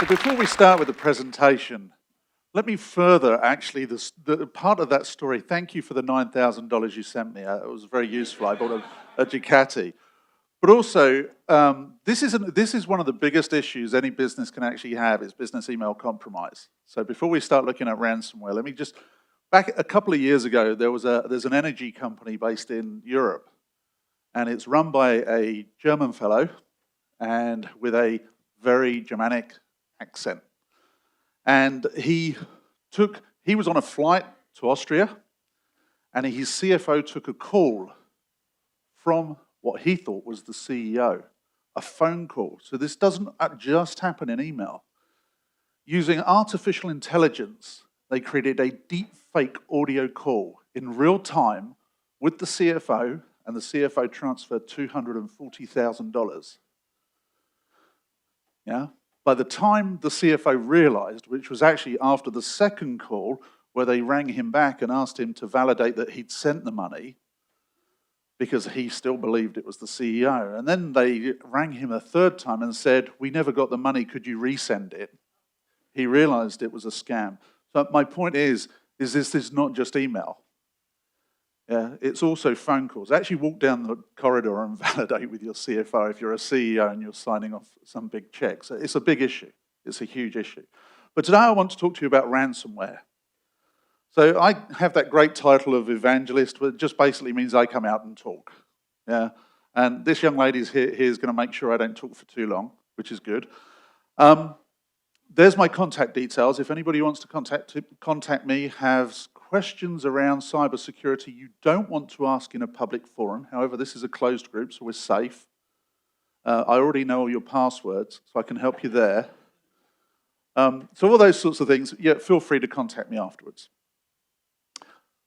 So before we start with the presentation, let me further actually the part of that story. Thank you for the $9,000 you sent me. It was very useful. I bought a Ducati. But also, this is one of the biggest issues any business can actually have is business email compromise. So before we start looking at ransomware, let me just, back a couple of years ago, there's an energy company based in Europe, and it's run by a German fellow and with a very Germanic accent. And he was on a flight to Austria, and his CFO took a call from what he thought was the CEO, a phone call. So this doesn't just happen in email. Using artificial intelligence, they created a deep fake audio call in real time with the CFO, and the CFO transferred $240,000. Yeah? By the time the CFO realized, which was actually after the second call, where they rang him back and asked him to validate that he'd sent the money, because he still believed it was the CEO. And then they rang him a third time and said, "We never got the money, could you resend it?" He realized it was a scam. So my point is this is not just email. Yeah, it's also phone calls. Actually walk down the corridor and validate with your CFO if you're a CEO and you're signing off some big check. So it's a big issue. It's a huge issue. But today I want to talk to you about ransomware. So I have that great title of evangelist, but it just basically means I come out and talk. Yeah, and this young lady is here is going to make sure I don't talk for too long, which is good. There's my contact details. If anybody wants to contact me, has questions around cybersecurity you don't want to ask in a public forum. However, this is a closed group, so we're safe. I already know all your passwords, so I can help you there. So all those sorts of things, yeah, feel free to contact me afterwards.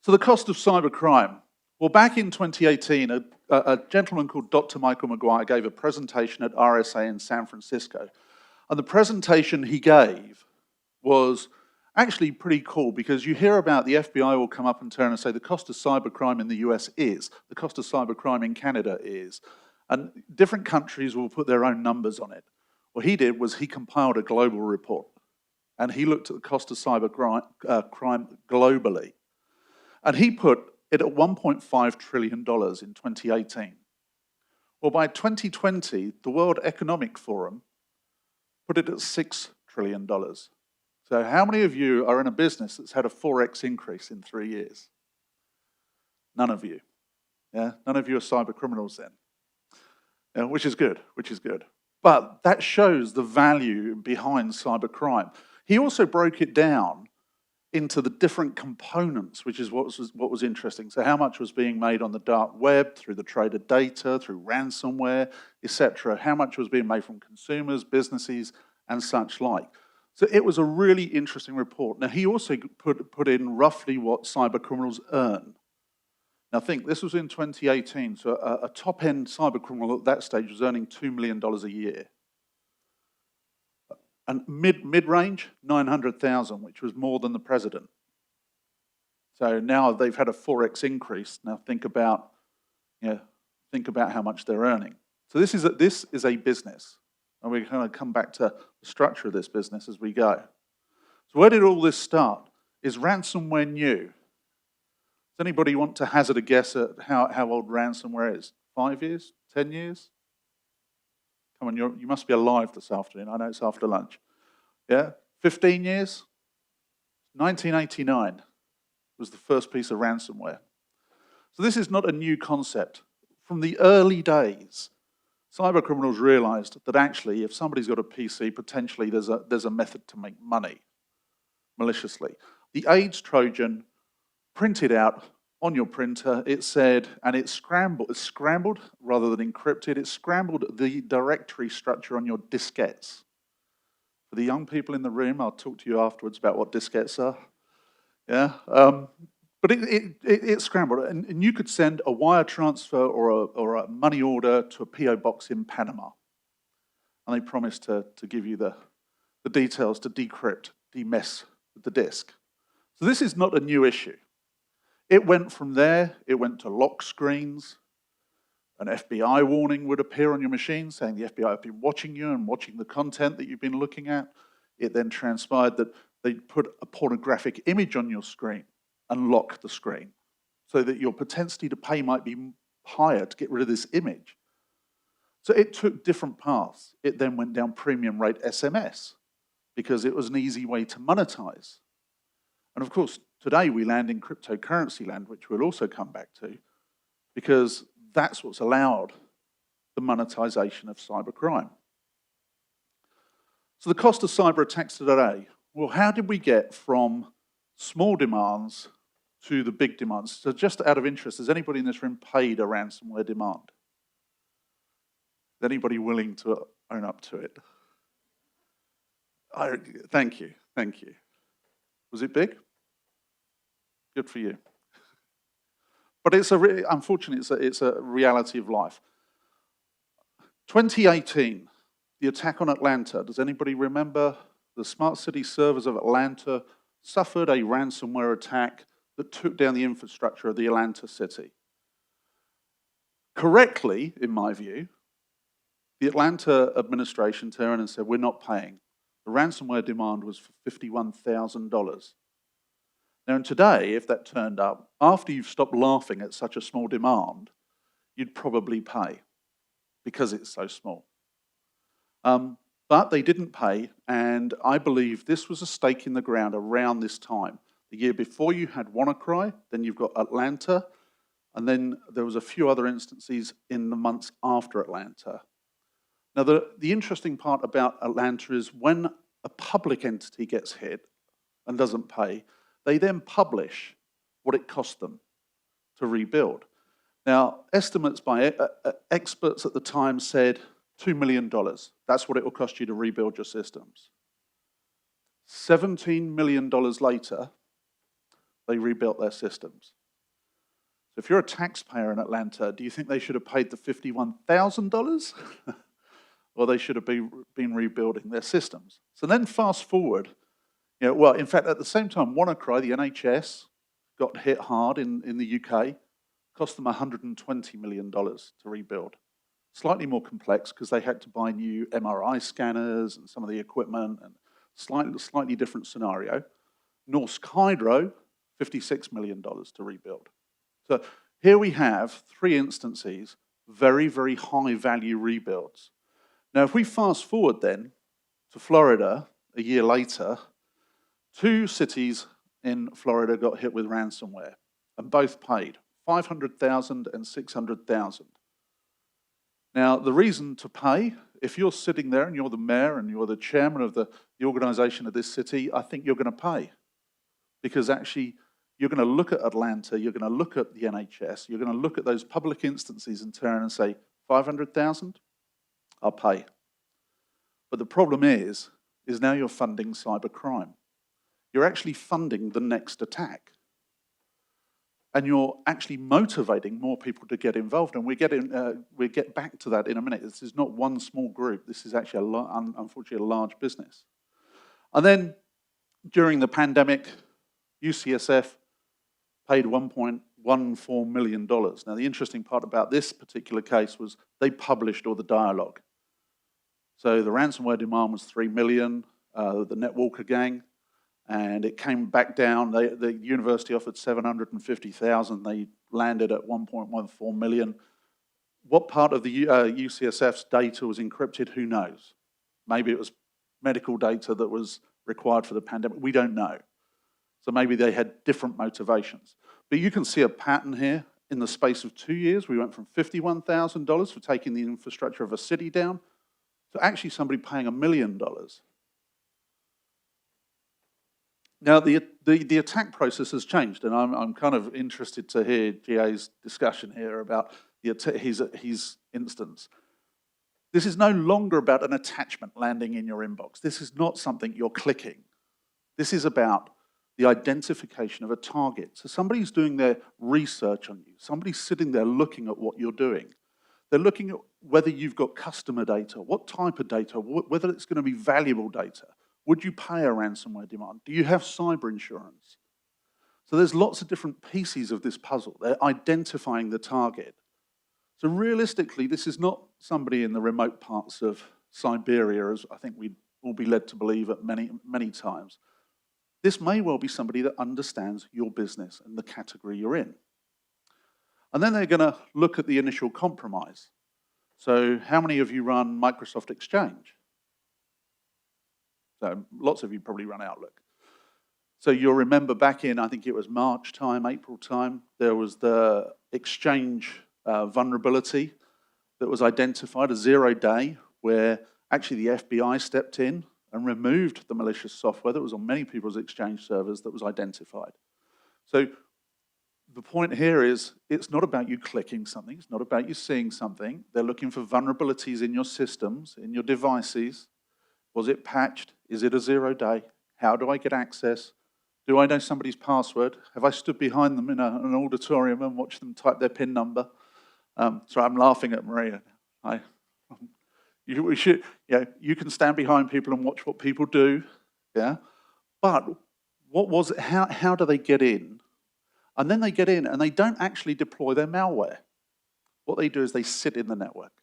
So the cost of cybercrime. Well, back in 2018, a gentleman called Dr. Michael McGuire gave a presentation at RSA in San Francisco. And the presentation he gave was actually pretty cool, because you hear about the FBI will come up and turn and say the cost of cybercrime in the US is, the cost of cybercrime in Canada is, and different countries will put their own numbers on it. What he did was he compiled a global report, and he looked at the cost of cybercrime globally. And he put it at $1.5 trillion in 2018. Well, by 2020, the World Economic Forum put it at $6 trillion. So how many of you are in a business that's had a 4x increase in 3 years? None of you. Yeah? None of you are cyber criminals then. Yeah, which is good, which is good. But that shows the value behind cybercrime. He also broke it down into the different components, which is what was interesting. So how much was being made on the dark web, through the trader data, through ransomware, etc. How much was being made from consumers, businesses, and such like. So it was a really interesting report. Now, he also put in roughly what cyber criminals earn. Now think, this was in 2018, so a top-end cyber criminal at that stage was earning $2 million a year. And mid-range, 900,000, which was more than the president. So now they've had a 4x increase. Now think about how much they're earning. So this is a business, and we're going to come back to the structure of this business as we go. So where did all this start? Is ransomware new? Does anybody want to hazard a guess at how old ransomware is? 5 years? 10 years? Come on, you must be alive this afternoon. I know it's after lunch. Yeah? 15 years? 1989 was the first piece of ransomware. So this is not a new concept. From the early days, cyber criminals realized that actually, if somebody's got a PC, potentially there's a method to make money maliciously. The AIDS Trojan printed out on your printer, it said, and it's scrambled rather than encrypted, it scrambled the directory structure on your diskettes. For the young people in the room, I'll talk to you afterwards about what diskettes are. Yeah, but it scrambled, and you could send a wire transfer or a money order to a PO box in Panama, and they promised to give you the details to decrypt, demess the disk. So this is not a new issue. It went from there, it went to lock screens. An FBI warning would appear on your machine saying the FBI have been watching you and watching the content that you've been looking at. it then transpired that they'd put a pornographic image on your screen and lock the screen so that your propensity to pay might be higher to get rid of this image. So it took different paths. It then went down premium rate SMS because it was an easy way to monetize. And of course, today we land in cryptocurrency land, which we'll also come back to, because that's what's allowed the monetization of cybercrime. So the cost of cyber attacks today, well, how did we get from small demands to the big demands? So just out of interest, has anybody in this room paid a ransomware demand? Is anybody willing to own up to it? Thank you, thank you. Was it big? Good for you. But unfortunately, it's a reality of life. 2018, the attack on Atlanta. Does anybody remember? The smart city servers of Atlanta suffered a ransomware attack that took down the infrastructure of the Atlanta city. Correctly, in my view, the Atlanta administration turned and said, we're not paying. The ransomware demand was for $51,000. Now, and today, if that turned up, after you've stopped laughing at such a small demand, you'd probably pay because it's so small. But they didn't pay, and I believe this was a stake in the ground around this time. The year before you had WannaCry, then you've got Atlanta, and then there was a few other instances in the months after Atlanta. Now, the interesting part about Atlanta is when a public entity gets hit and doesn't pay, they then publish what it cost them to rebuild. Now, estimates by experts at the time said $2 million. That's what it will cost you to rebuild your systems. $17 million later, they rebuilt their systems. So if you're a taxpayer in Atlanta, do you think they should have paid the $51,000? Or they should have been rebuilding their systems? So then fast forward, well, in fact, at the same time, WannaCry, the NHS, got hit hard in the UK, cost them $120 million to rebuild. Slightly more complex because they had to buy new MRI scanners and some of the equipment, and slightly different scenario. Norsk Hydro, $56 million to rebuild. So here we have 3 instances, very, very high value rebuilds. Now, if we fast forward then to Florida a year later, 2 cities in Florida got hit with ransomware and both paid $500,000 and $600,000. Now, the reason to pay, if you're sitting there and you're the mayor and you're the chairman of the organization of this city, I think you're going to pay. Because actually, you're going to look at Atlanta, you're going to look at the NHS, you're going to look at those public instances and turn and say, 500,000? I'll pay. But the problem is now you're funding cybercrime. You're actually funding the next attack. And you're actually motivating more people to get involved. And we'll get back to that in a minute. This is not one small group. This is actually, unfortunately, a large business. And then, during the pandemic, UCSF paid $1.14 million. Now, the interesting part about this particular case was they published all the dialogue. So the ransomware demand was $3 million, the NetWalker gang, and it came back down. The university offered $750,000. They landed at $1.14 million. What part of the UCSF's data was encrypted? Who knows? Maybe it was medical data that was required for the pandemic. We don't know. So maybe they had different motivations. But you can see a pattern here. In the space of 2 years, we went from $51,000 for taking the infrastructure of a city down to actually somebody paying $1 million. Now, the attack process has changed, and I'm kind of interested to hear GA's discussion here about his instance. This is no longer about an attachment landing in your inbox. This is not something you're clicking. This is about the identification of a target. So somebody's doing their research on you. Somebody's sitting there looking at what you're doing. They're looking at whether you've got customer data, what type of data, whether it's going to be valuable data. Would you pay a ransomware demand? Do you have cyber insurance? So there's lots of different pieces of this puzzle. They're identifying the target. So realistically, this is not somebody in the remote parts of Siberia, as I think we will be led to believe at many times. This may well be somebody that understands your business and the category you're in. And then they're going to look at the initial compromise. So how many of you run Microsoft Exchange? So lots of you probably run Outlook. So you'll remember back in, I think it was March time, April time, there was the Exchange vulnerability that was identified, a 0-day, where actually the FBI stepped in and removed the malicious software that was on many people's Exchange servers that was identified. So the point here is, it's not about you clicking something, it's not about you seeing something. They're looking for vulnerabilities in your systems, in your devices. Was it patched? Is it a 0-day? How do I get access? Do I know somebody's password? Have I stood behind them in an auditorium and watched them type their PIN number? Sorry, I'm laughing at Maria. You can stand behind people and watch what people do, yeah? But what was it? How do they get in? And then they get in and they don't actually deploy their malware. What they do is they sit in the network.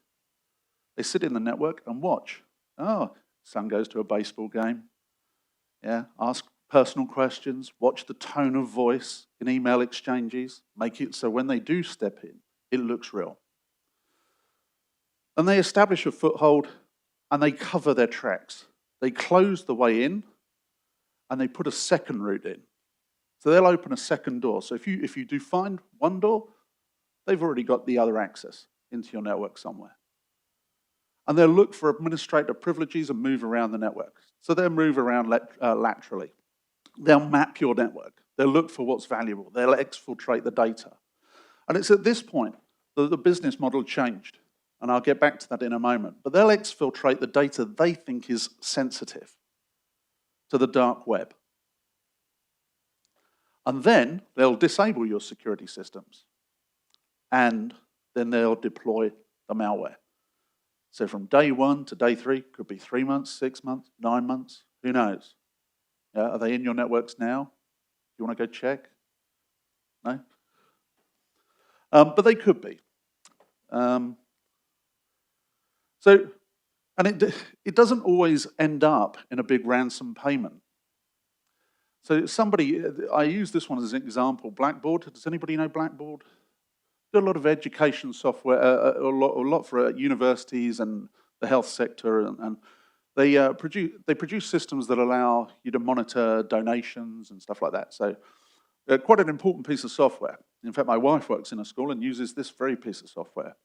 They sit in the network and watch. Oh, son goes to a baseball game. Yeah, ask personal questions, watch the tone of voice in email exchanges, make it so when they do step in, it looks real. And they establish a foothold and they cover their tracks. They close the way in and they put a second route in. So they'll open a second door. So if you do find one door, they've already got the other access into your network somewhere. And they'll look for administrator privileges and move around the network. So they'll move around laterally. They'll map your network. They'll look for what's valuable. They'll exfiltrate the data. And it's at this point that the business model changed. And I'll get back to that in a moment. But they'll exfiltrate the data they think is sensitive to the dark web. And then they'll disable your security systems. And then they'll deploy the malware. So from day 1 to day 3, could be 3 months, 6 months, 9 months, who knows? Are they in your networks now? You want to go check? No? But they could be. And it doesn't always end up in a big ransom payment. So I use this one as an example, Blackbaud. Does anybody know Blackbaud? Do a lot of education software, a lot for universities and the health sector, and they produce systems that allow you to monitor donations and stuff like that. So quite an important piece of software. In fact, my wife works in a school and uses this very piece of software.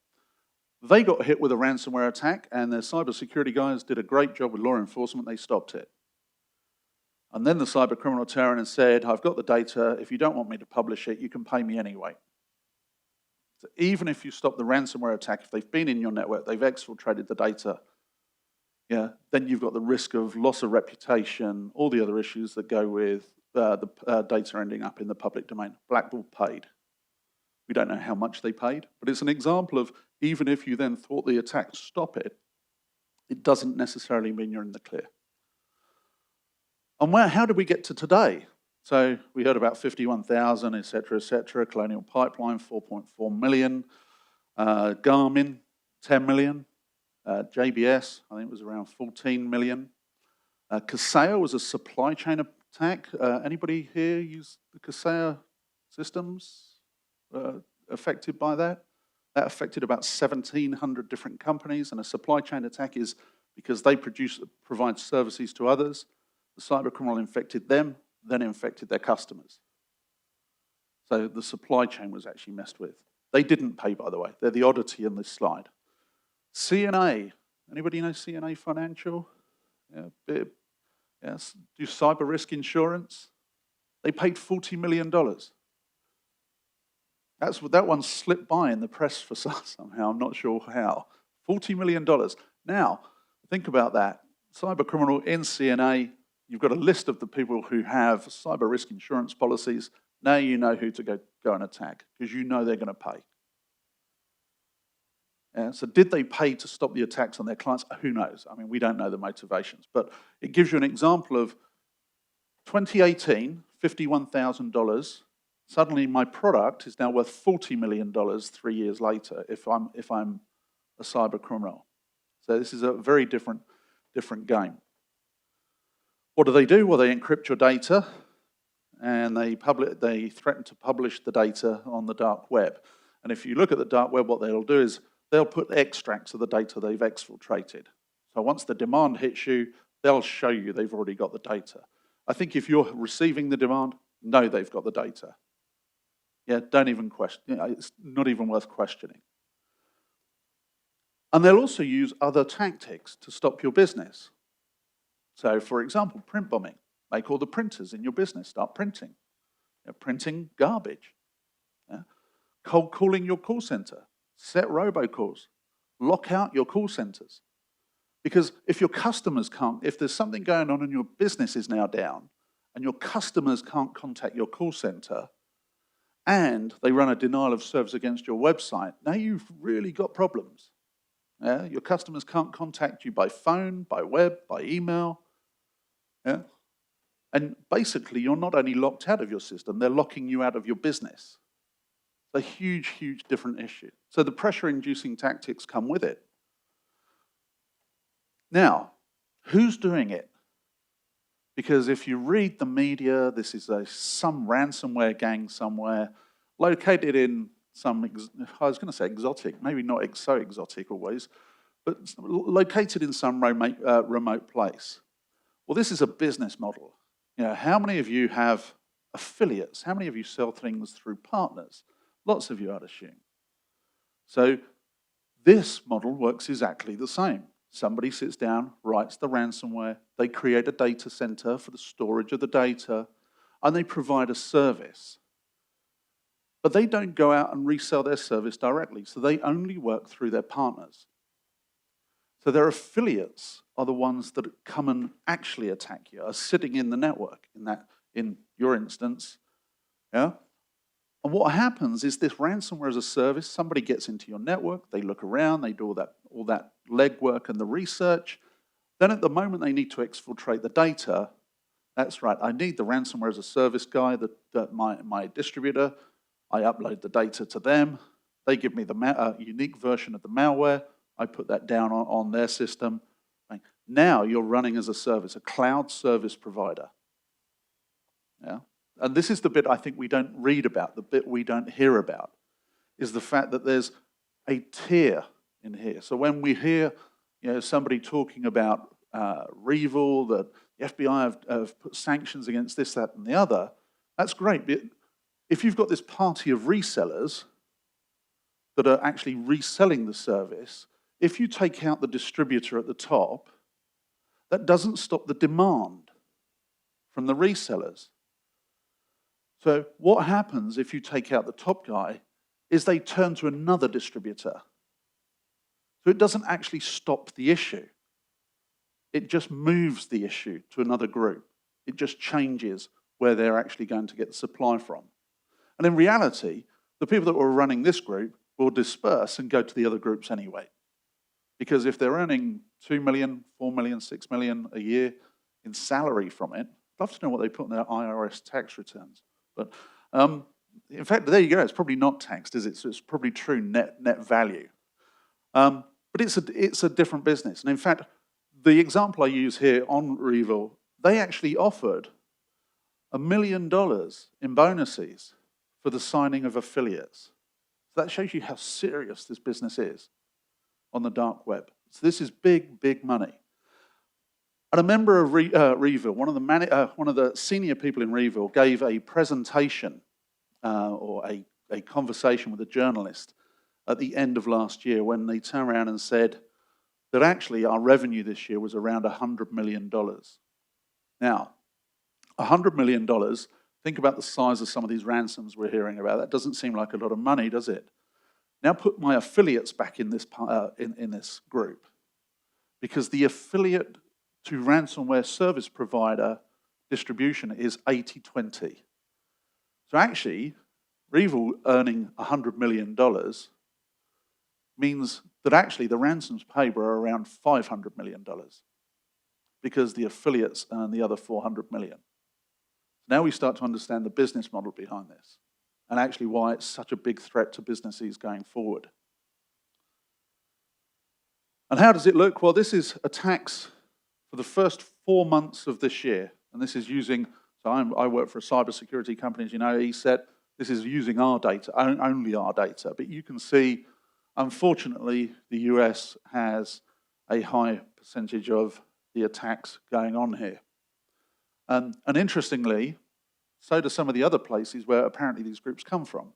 They got hit with a ransomware attack, and their cybersecurity guys did a great job with law enforcement. They stopped it. And then the cybercriminal turned and said, I've got the data. If you don't want me to publish it, you can pay me anyway. So even if you stop the ransomware attack, if they've been in your network, they've exfiltrated the data, yeah, then you've got the risk of loss of reputation, all the other issues that go with the data ending up in the public domain. Blackbaud paid. We don't know how much they paid, but it's an example of even if you then thought the attack stop it, it doesn't necessarily mean you're in the clear. And how did we get to today? So we heard about 51,000, et cetera, Colonial Pipeline, 4.4 million, Garmin, 10 million, JBS, I think it was around 14 million. Kaseya was a supply chain attack. Anybody here use the Kaseya systems affected by that? That affected about 1,700 different companies, and a supply chain attack is because they provide services to others. The cybercriminal infected them, then infected their customers. So the supply chain was actually messed with. They didn't pay, by the way. They're the oddity in this slide. CNA, anybody know CNA Financial? Yeah, yes. Do cyber risk insurance? They paid $40 million. That one slipped by in the press for somehow, I'm not sure how. $40 million. Now, think about that. Cybercriminal in CNA, you've got a list of the people who have cyber risk insurance policies. Now you know who to go and attack, because you know they're going to pay. Yeah, so did they pay to stop the attacks on their clients? Who knows? I mean, we don't know the motivations, but it gives you an example of 2018, $51,000. Suddenly my product is now worth $40 million 3 years later if I'm a cyber criminal. So this is a very different game. What do? Well, they encrypt your data, and they threaten to publish the data on the dark web. And if you look at the dark web, what they'll do is they'll put extracts of the data they've exfiltrated. So once the demand hits you, they'll show you they've already got the data. I think if you're receiving the demand, know they've got the data. Yeah, don't even question, it's not even worth questioning. And they'll also use other tactics to stop your business. So for example, print bombing. Make all the printers in your business start printing. Printing garbage. Cold calling your call center. Set robocalls. Lock out your call centers. Because if your customers can't, if there's something going on and your business is now down, and your customers can't contact your call center, and they run a denial of service against your website, now you've really got problems. Yeah? Your customers can't contact you by phone, by web, by email. Yeah? And basically, you're not only locked out of your system, they're locking you out of your business. It's a huge, huge different issue. So the pressure-inducing tactics come with it. Now, who's doing it? Because if you read the media, this is some ransomware gang somewhere, located in some, I was going to say exotic, maybe not so exotic always, but located in some remote place. Well, this is a business model. How many of you have affiliates? How many of you sell things through partners? Lots of you, I'd assume. So this model works exactly the same. Somebody sits down, writes the ransomware, they create a data center for the storage of the data, and they provide a service. But they don't go out and resell their service directly, so they only work through their partners. So their affiliates are the ones that come and actually attack you, are sitting in the network, in your instance. Yeah? And what happens is this ransomware as a service, somebody gets into your network, they look around, they do all that legwork and the research. Then at the moment they need to exfiltrate the data, that's right, I need the ransomware as a service guy, my distributor, I upload the data to them, they give me the unique version of the malware, I put that down on their system. Now you're running as a service, a cloud service provider. Yeah? And this is the bit I think we don't read about, the bit we don't hear about, is the fact that there's a tier in here. So when we hear somebody talking about Revil, that the FBI have put sanctions against this, that, and the other, that's great. But if you've got this party of resellers that are actually reselling the service, if you take out the distributor at the top, that doesn't stop the demand from the resellers. So what happens if you take out the top guy is they turn to another distributor. So it doesn't actually stop the issue. It just moves the issue to another group. It just changes where they're actually going to get the supply from. And in reality, the people that were running this group will disperse and go to the other groups anyway. Because if they're earning 2 million, 4 million, 6 million a year in salary from it, I'd love to know what they put in their IRS tax returns. But in fact, there you go. It's probably not taxed, is it? So it's probably true net value. But it's a different business. And in fact, the example I use here on Revil, they actually offered $1 million in bonuses for the signing of affiliates. So that shows you how serious this business is on the dark web. So this is big, big money. And a member of Revil, one of the senior people in Revil, gave a presentation or a conversation with a journalist at the end of last year when they turned around and said that actually our revenue this year was around $100 million. Now, $100 million, think about the size of some of these ransoms we're hearing about. That doesn't seem like a lot of money, does it? Now put my affiliates back in this group, because the affiliate to ransomware service provider distribution is 80-20. So actually, Revil earning $100 million means that actually the ransoms paid were around $500 million, because the affiliates earn the other $400 million. Now we start to understand the business model behind this, and actually why it's such a big threat to businesses going forward. And how does it look? Well, this is attacks for the first 4 months of this year, and this is using, so I work for a cybersecurity company, as you know, ESET. This is using our data, only our data. But you can see, unfortunately, the US has a high percentage of the attacks going on here. And interestingly, so do some of the other places where apparently these groups come from.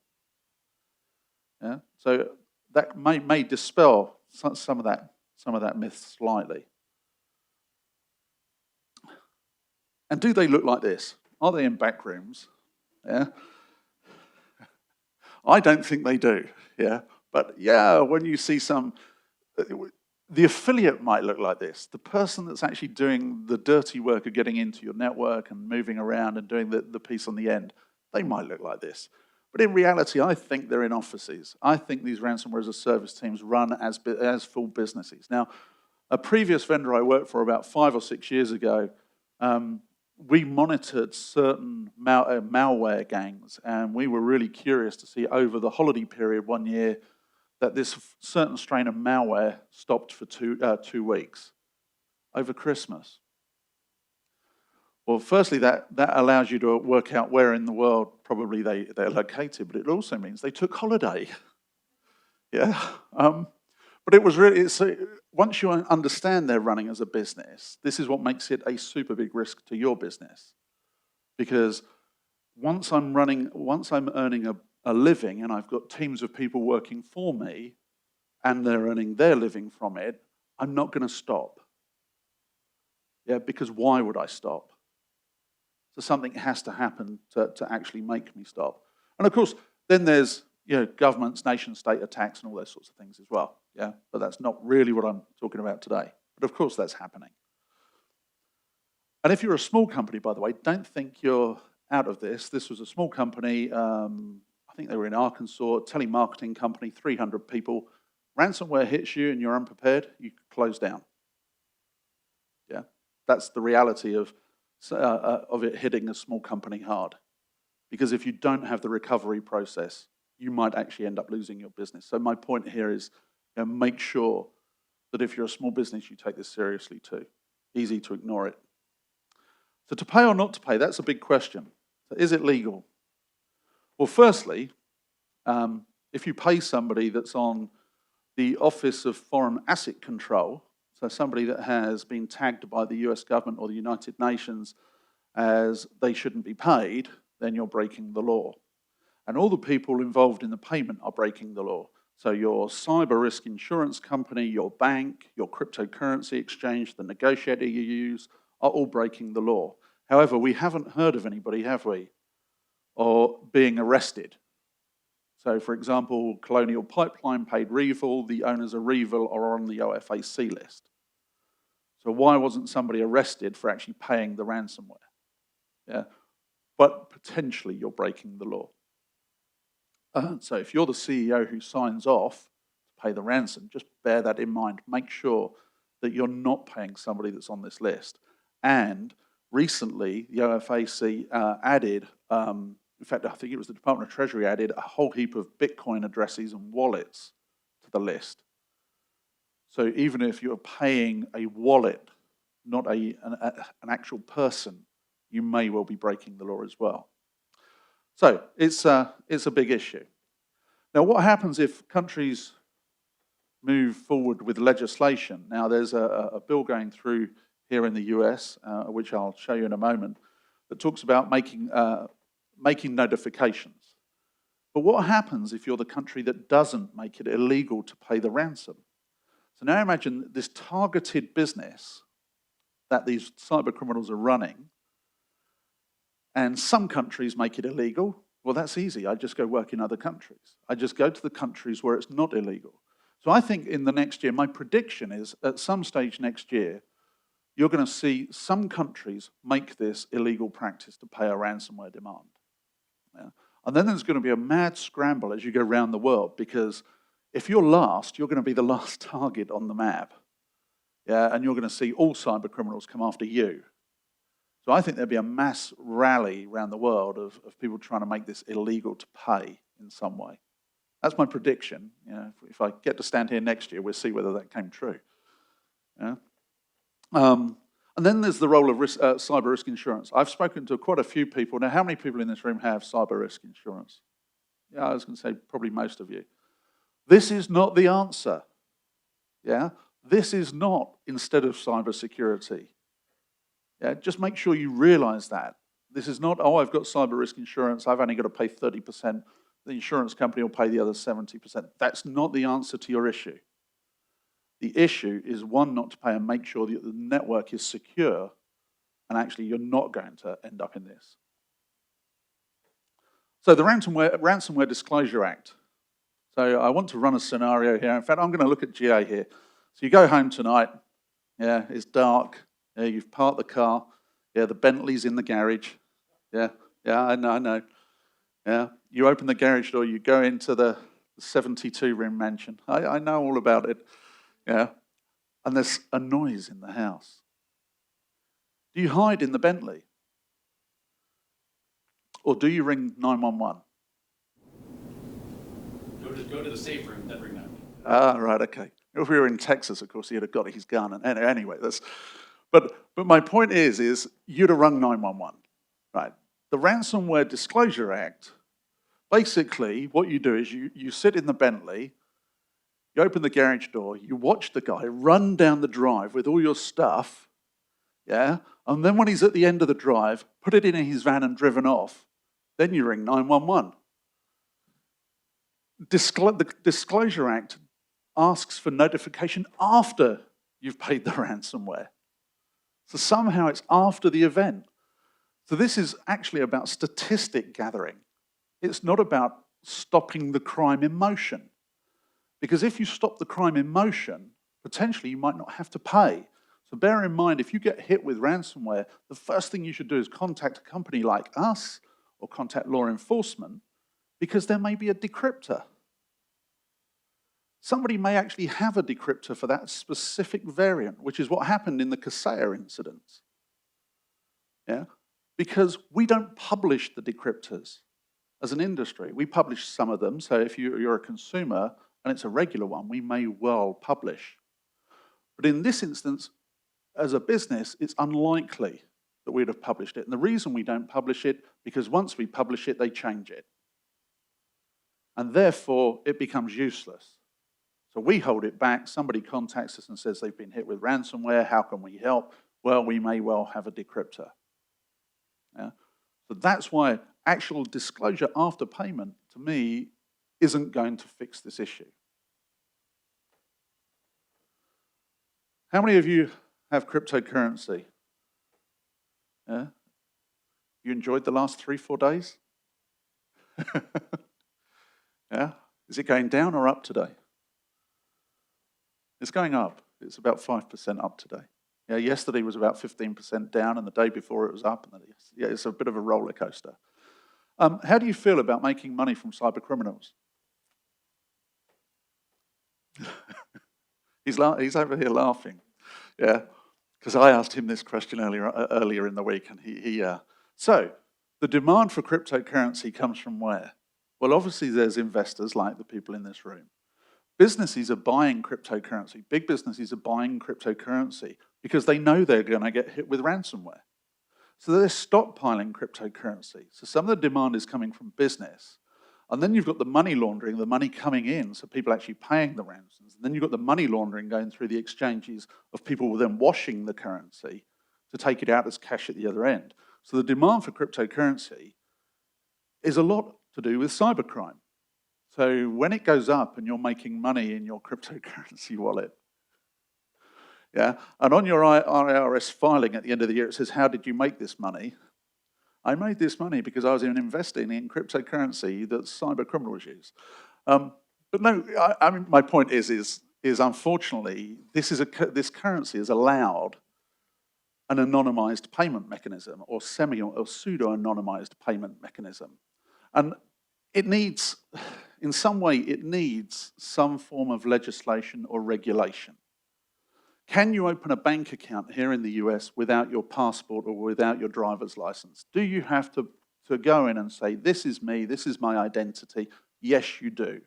Yeah? So that may dispel some of that myth slightly. And do they look like this? Are they in back rooms? Yeah. I don't think they do. Yeah. But yeah, when you see some, the affiliate might look like this. The person that's actually doing the dirty work of getting into your network and moving around and doing the piece on the end, they might look like this. But in reality, I think they're in offices. I think these ransomware as a service teams run as full businesses. Now, a previous vendor I worked for about 5 or 6 years ago, we monitored certain malware gangs, and we were really curious to see over the holiday period 1 year that this certain strain of malware stopped for 2 weeks over Christmas. Well, firstly, that allows you to work out where in the world probably they're located, but it also means they took holiday. Yeah. But it was really, once you understand they're running as a business, this is what makes it a super big risk to your business. Because once I'm earning a living and I've got teams of people working for me and they're earning their living from it, I'm not going to stop. Yeah, because why would I stop? So something has to happen to actually make me stop. And of course, then there's governments, nation-state attacks and all those sorts of things as well. Yeah, but that's not really what I'm talking about today. But of course that's happening. And if you're a small company, by the way, don't think you're out of this. This was a small company, I think they were in Arkansas, telemarketing company, 300 people. Ransomware hits you and you're unprepared, you close down. Yeah, that's the reality of it hitting a small company hard. Because if you don't have the recovery process, you might actually end up losing your business. So my point here is make sure that if you're a small business, you take this seriously too. Easy to ignore it. So to pay or not to pay, that's a big question. So is it legal? Well, firstly, if you pay somebody that's on the Office of Foreign Asset Control, so somebody that has been tagged by the US government or the United Nations as they shouldn't be paid, then you're breaking the law. And all the people involved in the payment are breaking the law. So your cyber risk insurance company, your bank, your cryptocurrency exchange, the negotiator you use, are all breaking the law. However, we haven't heard of anybody, have we, or being arrested. So, for example, Colonial Pipeline paid Revil, the owners of Revil are on the OFAC list. So why wasn't somebody arrested for actually paying the ransomware? Yeah, but potentially you're breaking the law. So if you're the CEO who signs off to pay the ransom, just bear that in mind. Make sure that you're not paying somebody that's on this list. And recently, the OFAC added, in fact, I think it was the Department of Treasury added a whole heap of Bitcoin addresses and wallets to the list. So even if you're paying a wallet, not an actual person, you may well be breaking the law as well. So it's a big issue. Now, what happens if countries move forward with legislation? Now, there's a bill going through here in the US, which I'll show you in a moment, that talks about making notifications. But what happens if you're the country that doesn't make it illegal to pay the ransom? So now imagine this targeted business that these cyber criminals are running, and some countries make it illegal. Well, that's easy. I just go work in other countries. I just go to the countries where it's not illegal. So I think in the next year, my prediction is at some stage next year, you're going to see some countries make this illegal practice to pay a ransomware demand. Yeah? And then there's going to be a mad scramble as you go around the world, because if you're last, you're going to be the last target on the map. Yeah? And you're going to see all cyber criminals come after you. So I think there'll be a mass rally around the world of people trying to make this illegal to pay in some way. That's my prediction. You know, if I get to stand here next year, we'll see whether that came true. Yeah? And And then there's the role of cyber risk insurance. I've spoken to quite a few people. Now, how many people in this room have cyber risk insurance? Yeah, I was going to say probably most of you. This is not the answer. Yeah, this is not instead of cyber security. Yeah, just make sure you realize that. This is not, oh, I've got cyber risk insurance, I've only got to pay 30%, the insurance company will pay the other 70%. That's not the answer to your issue. The issue is, one, not to pay and make sure that the network is secure, and actually you're not going to end up in this. So the Ransomware Disclosure Act. So I want to run a scenario here. In fact, I'm going to look at GA here. So you go home tonight, yeah, it's dark, yeah, you've parked the car, yeah, the Bentley's in the garage, yeah, I know, yeah. You open the garage door, you go into the 72-room mansion. I know all about it, yeah, and there's a noise in the house. Do you hide in the Bentley? Or do you ring 911? Go to the safe room, then ring 911. Ah, right, okay. If we were in Texas, of course, he'd have got his gun. And anyway, but my point is you'd have rung 911, right? The Ransomware Disclosure Act, basically what you do is you sit in the Bentley, you open the garage door, you watch the guy run down the drive with all your stuff, yeah? And then when he's at the end of the drive, put it in his van and driven off, then you ring 911. The Disclosure Act asks for notification after you've paid the ransomware. So somehow it's after the event. So this is actually about statistic gathering. It's not about stopping the crime in motion. Because if you stop the crime in motion, potentially you might not have to pay. So bear in mind, if you get hit with ransomware, the first thing you should do is contact a company like us or contact law enforcement, because there may be a decryptor. Somebody may actually have a decryptor for that specific variant, which is what happened in the Kaseya incident. Yeah? Because we don't publish the decryptors as an industry. We publish some of them, so if you're a consumer and it's a regular one, we may well publish. But in this instance, as a business, it's unlikely that we'd have published it. And the reason we don't publish it, because once we publish it, they change it. And therefore, it becomes useless. So we hold it back. Somebody contacts us and says they've been hit with ransomware. How can we help? Well, we may well have a decryptor. Yeah? So that's why actual disclosure after payment, to me, isn't going to fix this issue. How many of you have cryptocurrency? Yeah? You enjoyed the last 3-4 days? Yeah? Is it going down or up today? It's going up. It's about 5% up today. Yeah, yesterday was about 15% down, and the day before it was up. And yeah, it's a bit of a roller coaster. How do you feel about making money from cyber criminals? He's over here laughing. Yeah, because I asked him this question earlier in the week, and So the demand for cryptocurrency comes from where? Well, obviously there's investors like the people in this room. Businesses are buying cryptocurrency. Big businesses are buying cryptocurrency because they know they're going to get hit with ransomware. So they're stockpiling cryptocurrency. So some of the demand is coming from business. And then you've got the money laundering, the money coming in, so people actually paying the ransoms. And then you've got the money laundering going through the exchanges of people then washing the currency to take it out as cash at the other end. So the demand for cryptocurrency is a lot to do with cybercrime. So when it goes up and you're making money in your cryptocurrency wallet, yeah, and on your IRS filing at the end of the year, it says, how did you make this money? I made this money because I was investing in cryptocurrency that cyber criminals use. But no, I mean, my point is unfortunately, this currency is allowed an anonymized payment mechanism or pseudo-anonymized payment mechanism. And it needs, in some way, it needs some form of legislation or regulation. Can you open a bank account here in the US without your passport or without your driver's license? Do you have to go in and say, this is me, this is my identity? Yes, you do.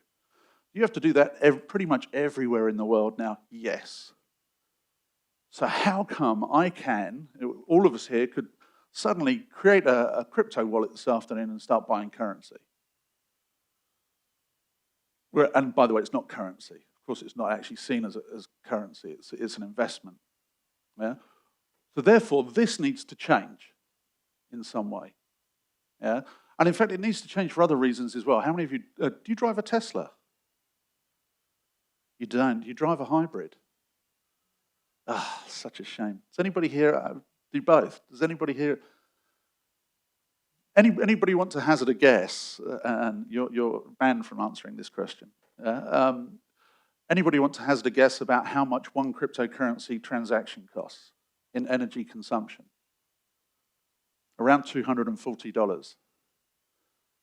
You have to do that pretty much everywhere in the world now? Yes. So how come all of us here could suddenly create a crypto wallet this afternoon and start buying currency? And by the way, it's not currency. Of course, it's not actually seen as currency. It's an investment. Yeah? So therefore, this needs to change in some way. Yeah? And in fact, it needs to change for other reasons as well. How many of you, do you drive a Tesla? You don't. You drive a hybrid. Ah, such a shame. Does anybody here do both? Does anybody here? Anybody want to hazard a guess? And you're banned from answering this question. Anybody want to hazard a guess about how much one cryptocurrency transaction costs in energy consumption? Around $240.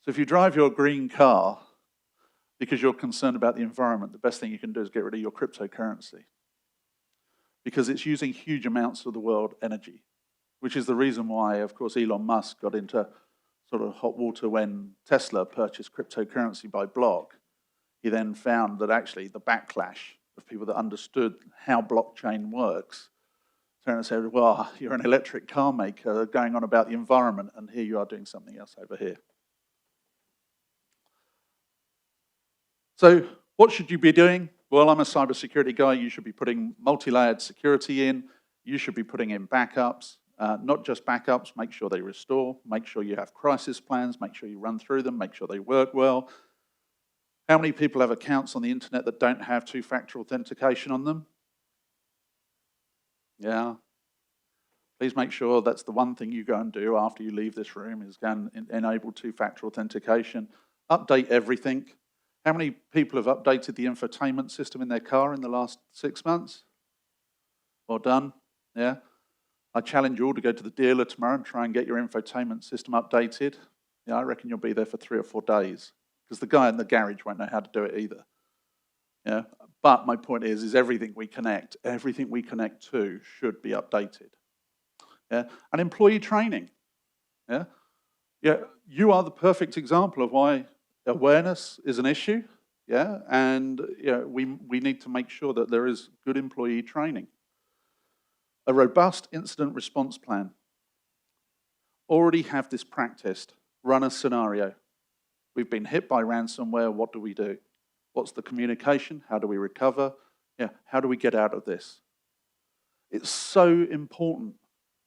So if you drive your green car because you're concerned about the environment, the best thing you can do is get rid of your cryptocurrency, because it's using huge amounts of the world energy, which is the reason why, of course, Elon Musk got into sort of hot water when Tesla purchased cryptocurrency by block. He then found that actually the backlash of people that understood how blockchain works turned and said, well, you're an electric car maker going on about the environment, and here you are doing something else over here. So what should you be doing? Well, I'm a cybersecurity guy. You should be putting multi-layered security in. You should be putting in backups, not just backups. Make sure they restore. Make sure you have crisis plans. Make sure you run through them. Make sure they work well. How many people have accounts on the internet that don't have two-factor authentication on them? Yeah. Please make sure that's the one thing you go and do after you leave this room, is go and enable two-factor authentication. Update everything. How many people have updated the infotainment system in their car in the last 6 months? Well done. Yeah. I challenge you all to go to the dealer tomorrow and try and get your infotainment system updated. Yeah, I reckon you'll be there for 3 or 4 days, because the guy in the garage won't know how to do it either. Yeah. But my point is everything we connect to should be updated. Yeah. And employee training. Yeah. Yeah. You are the perfect example of why awareness is an issue. Yeah. And we need to make sure that there is good employee training. A robust incident response plan. Already have this practiced. Run a scenario. We've been hit by ransomware. What do we do? What's the communication? How do we recover? Yeah, how do we get out of this? It's so important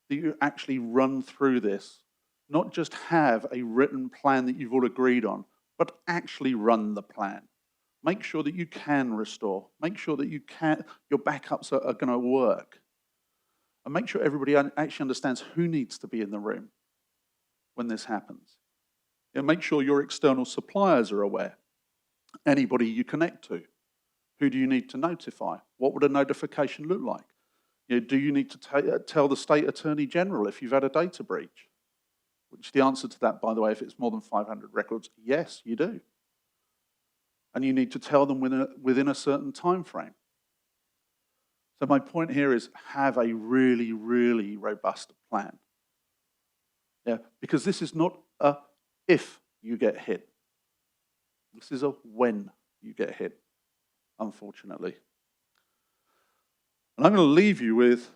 that you actually run through this, not just have a written plan that you've all agreed on, but actually run the plan. Make sure that you can restore. Make sure that your backups are going to work. And make sure everybody actually understands who needs to be in the room when this happens. And make sure your external suppliers are aware. Anybody you connect to. Who do you need to notify? What would a notification look like? Do you need to tell the state attorney general if you've had a data breach? Which the answer to that, by the way, if it's more than 500 records, yes, you do. And you need to tell them within a certain time frame. So my point here is have a really, really robust plan. Yeah, because this is not a if you get hit. This is a when you get hit, unfortunately. And I'm going to leave you with,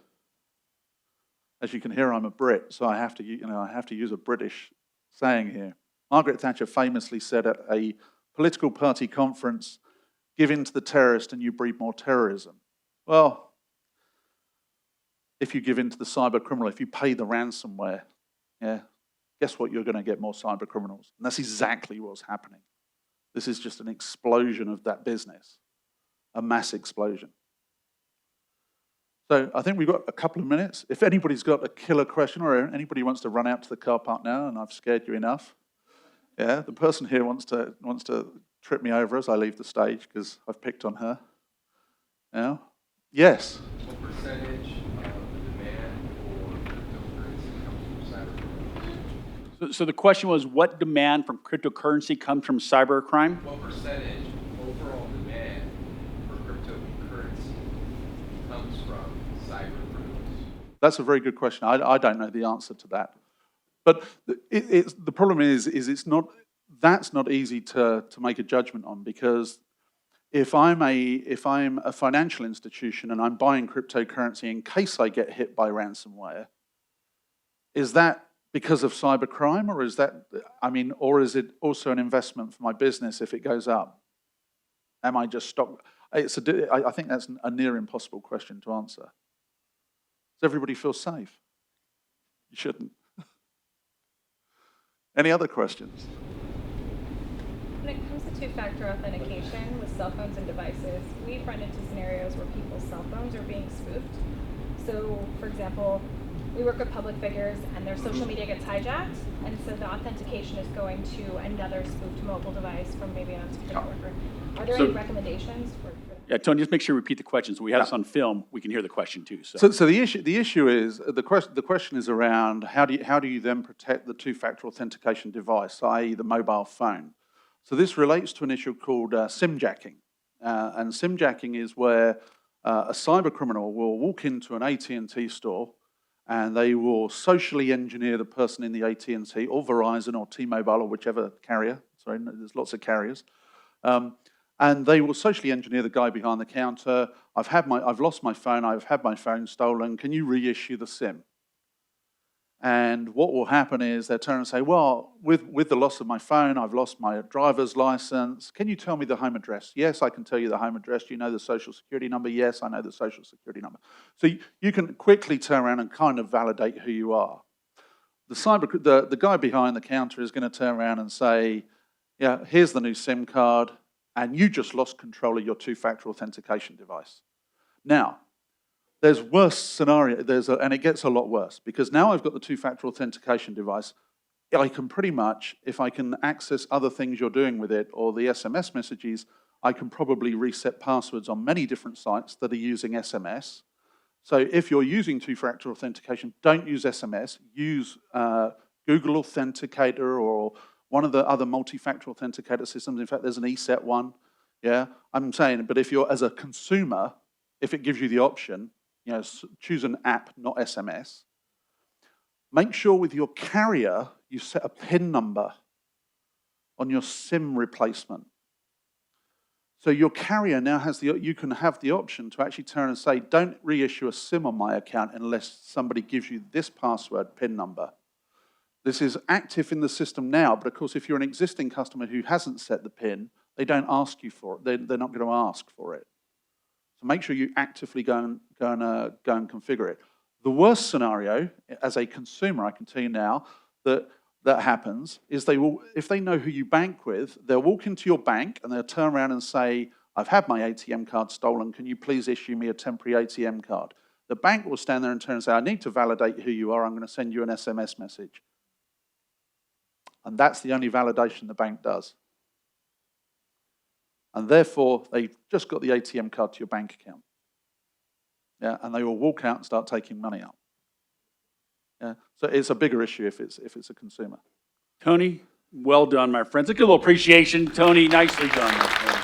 as you can hear, I'm a Brit, so I have to use a British saying here. Margaret Thatcher famously said at a political party conference, "Give in to the terrorist and you breed more terrorism." Well, if you give in to the cyber criminal, if you pay the ransomware, yeah, guess what? You're going to get more cyber criminals. And that's exactly what's happening. This is just an explosion of that business, a mass explosion. So I think we've got a couple of minutes. If anybody's got a killer question or anybody wants to run out to the car park now, and I've scared you enough, yeah, the person here wants to trip me over as I leave the stage because I've picked on her. Yeah. Yes. What percentage of the demand for cryptocurrency comes from cybercrime? So the question was, what demand from cryptocurrency comes from cybercrime? What percentage overall demand for cryptocurrency comes from cybercriminals? That's a very good question. I don't know the answer to that. But the problem is that's not easy to make a judgment on, because if I'm a financial institution and I'm buying cryptocurrency in case I get hit by ransomware, is that because of cybercrime, or is that, or is it also an investment for my business if it goes up? Am I just stock? I think that's a near impossible question to answer. Does everybody feel safe? You shouldn't. Any other questions? When it comes to two-factor authentication with cell phones and devices, we've run into scenarios where people's cell phones are being spoofed. So, for example, we work with public figures and their social media gets hijacked, and so the authentication is going to another spoofed mobile device from maybe an unsecure network. Are there any recommendations for that? Yeah, Tony, just make sure you repeat the question. So we have this on film. We can hear the question too. So the issue is the question is around how do you then protect the two-factor authentication device, i.e. the mobile phone. So this relates to an issue called SIM jacking, and SIM jacking is where a cyber criminal will walk into an AT&T store and they will socially engineer the person in the AT&T or Verizon or T-Mobile or whichever carrier. Sorry, there's lots of carriers. And they will socially engineer the guy behind the counter. I've lost my phone. I've had my phone stolen. Can you reissue the SIM? And what will happen is they'll turn and say, well, with the loss of my phone, I've lost my driver's license. Can you tell me the home address? Yes, I can tell you the home address. Do you know the social security number? Yes, I know the social security number. So you can quickly turn around and kind of validate who you are. The guy behind the counter is going to turn around and say, yeah, here's the new SIM card, and you just lost control of your two-factor authentication device. Now, there's worse scenario, and it gets a lot worse, because now I've got the two-factor authentication device, I can pretty much, if I can access other things you're doing with it, or the SMS messages, I can probably reset passwords on many different sites that are using SMS. So if you're using two-factor authentication, don't use SMS, use Google Authenticator or one of the other multi-factor authenticator systems. In fact, there's an ESET one, yeah? I'm saying, but if you're, as a consumer, if it gives you the option, choose an app, not SMS. Make sure with your carrier, you set a PIN number on your SIM replacement. So your carrier now has you can have the option to actually turn and say, don't reissue a SIM on my account unless somebody gives you this password PIN number. This is active in the system now, but of course, if you're an existing customer who hasn't set the PIN, they don't ask you for it. They're not going to ask for it. So make sure you actively go and configure it. The worst scenario, as a consumer, I can tell you now, that happens is if they know who you bank with, they'll walk into your bank and they'll turn around and say, I've had my ATM card stolen, can you please issue me a temporary ATM card? The bank will stand there and turn and say, I need to validate who you are, I'm going to send you an SMS message. And that's the only validation the bank does. And therefore, they've just got the ATM card to your bank account. Yeah, and they will walk out and start taking money out. Yeah, so it's a bigger issue if it's a consumer. Tony, well done, my friends. A good little appreciation. Tony, nicely done.